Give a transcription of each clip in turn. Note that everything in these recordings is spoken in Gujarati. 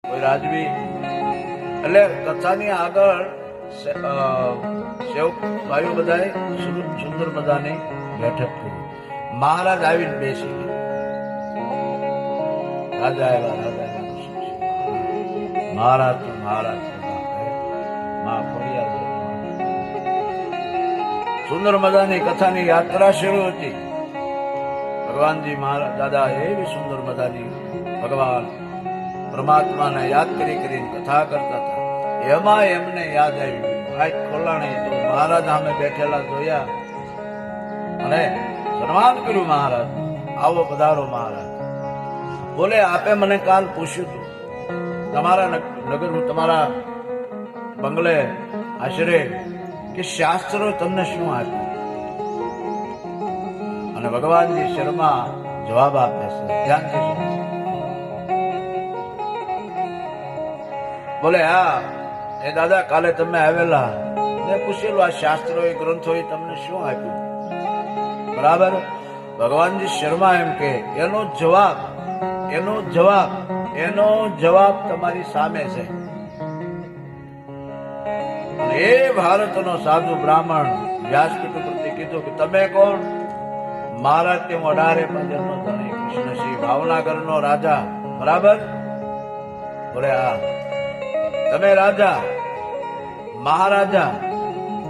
કોઈ રાજવી એટલે કથાની આગળ સેવક ભાઈઓ બધાએ સુંદર મજાની બેઠક કરી. મહારાજ આવીને બેસી ગયા. રાજા આવ્યા. મહારાજ તો મહારાજ સુંદર મજાની કથાની યાત્રા શરૂ હતી. ભગવાનજી મહારાજ દાદા એવી સુંદર મજાની ભગવાન પરમાત્માને યાદ કરીને કથા કરતા હતા. એમાં એમને યાદ આવ્યું, આંખ ખોલાણી તો મહારાજ સામે બેઠેલા જોયા અને સન્માન કર્યું. મહારાજ આવો પધારો. મહારાજ બોલે, આપે મને કાલ પૂછ્યું હતું તમારા નગર તમારા બંગલે આશરે કે શાસ્ત્રો તમને શું આપ્યું? અને ભગવાનજી શર્મા જવાબ આપે છે, ધ્યાનથી બોલે, હા એ દાદા કાલે તમે આવેલા મેં પૂછેલું આ શાસ્ત્રો એ ગ્રંથો એ તમને શું આપ્યું? બરાબર. ભગવાનજી શર્મા એમ કે એનો જવાબ તમારી સામે છે. અને એ ભારતનો સાધુ બ્રાહ્મણ વ્યાસપીઠ ઉપરથી કીધું કે તમે કોણ? મહારાજ તે 18 પંજરનો ધણી કૃષ્ણસિંહ ભાવનગરનો રાજા. બરાબર. બોલે, હા તમે રાજા મહારાજા,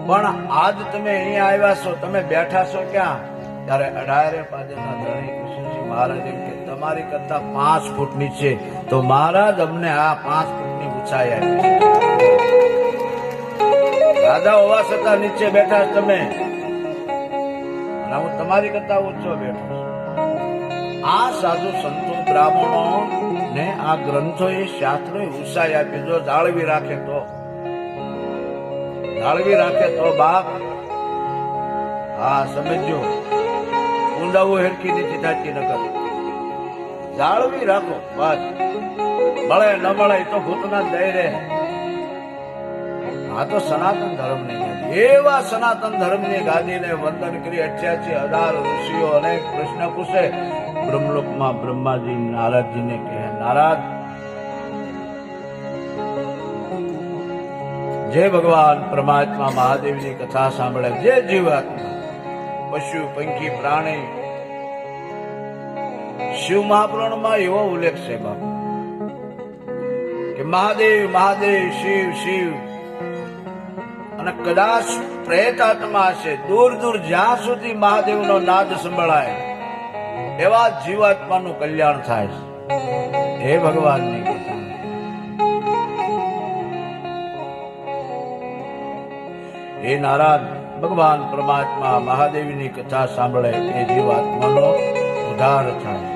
પણ આજ તમે અહીંયા આવ્યા છો, તમે બેઠા છો ક્યાં? ત્યારે 18 પાદરના ધણી કૃષ્ણસિંહ મહારાજ એમ કે તમારી કરતા 5 ફૂટ નીચે. તો મહારાજ અમને આ 5 ફૂટની ઊંચાઈ આપી છે. રાજા હોવા છતાં નીચે બેઠા તમે, અને હું તમારી કરતા ઊંચો બેઠો છું. આ સાધુ સંતો બ્રાહ્મણો ને આ ગ્રંથો એ શાસ્ત્રો ઊંચાઈ આપી. જો જાળવી રાખે તો બાપ, હા સમજો, ઊંડાવું હેરકી નથી થતી. નકર જાળવી રાખો બસ. મળે ન મળે તો ભૂતના દઈ રહે. આ તો સનાતન ધર્મની ગાદી. એવા સનાતન ધર્મની ગાદીને વંદન કરી 88,000 ઋષિઓ અનેક પ્રશ્ન પૂછે. બ્રહ્મલોકમાં બ્રહ્માજી નારદજીને કહે, નારદ, જે ભગવાન પરમાત્મા મહાદેવની કથા સાંભળે, જે જીવાત્મા પશુ પંખી પ્રાણી, શિવ મહાપુરાણમાં એવો ઉલ્લેખ છે બાપુ કે મહાદેવ મહાદેવ શિવ શિવ. અને કદાચ પ્રેત આત્મા હશે, દૂર દૂર જ્યાં સુધી મહાદેવનો નાદ સંભળાય એવા જીવાત્માનું કલ્યાણ થાય છે. હે ભગવાનની કથા. હે નારાયણ, ભગવાન પરમાત્મા મહાદેવની કથા સાંભળે એ જીવાત્માનો ઉદ્ધાર થાય.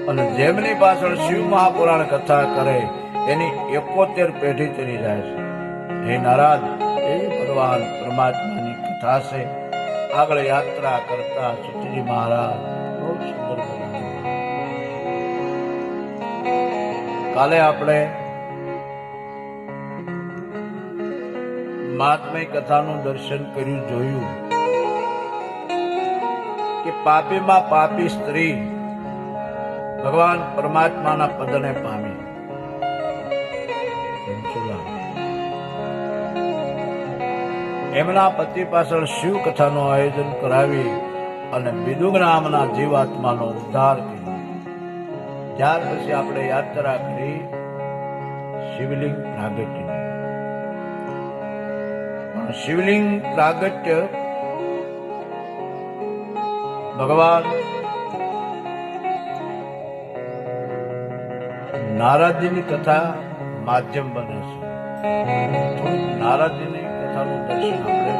અને જેમની પાછળ શિવ મહાપુરાણ કથા કરે એની 71 પેઢી ચડી જાય છે. હે નારાયણ, એ ભગવાન પરમાત્માની કથા છે. આગળ યાત્રા કરતા સુતજી મહારાજ બહુ સુંદર બોલ્યા. કાલે આપણે મહાત્મય કથાનું દર્શન કર્યું, જોયું કે પાપીમાં પાપી સ્ત્રી ભગવાન પરમાત્માના પદને પામી. એમના પતિ પાછળ શિવ કથાનું આયોજન કરાવી અને બિદુંગ નામના જીવાત્માનો ઉદ્ધાર કર્યો. ત્યાર પછી આપણે યાત્રા કરી શિવલિંગ પ્રાગટ્યની. પણ શિવલિંગ પ્રાગટ્ય ભગવાન નારદજીની કથા માધ્યમ બને છે. નારદજીની કથાનું દર્શન આપણે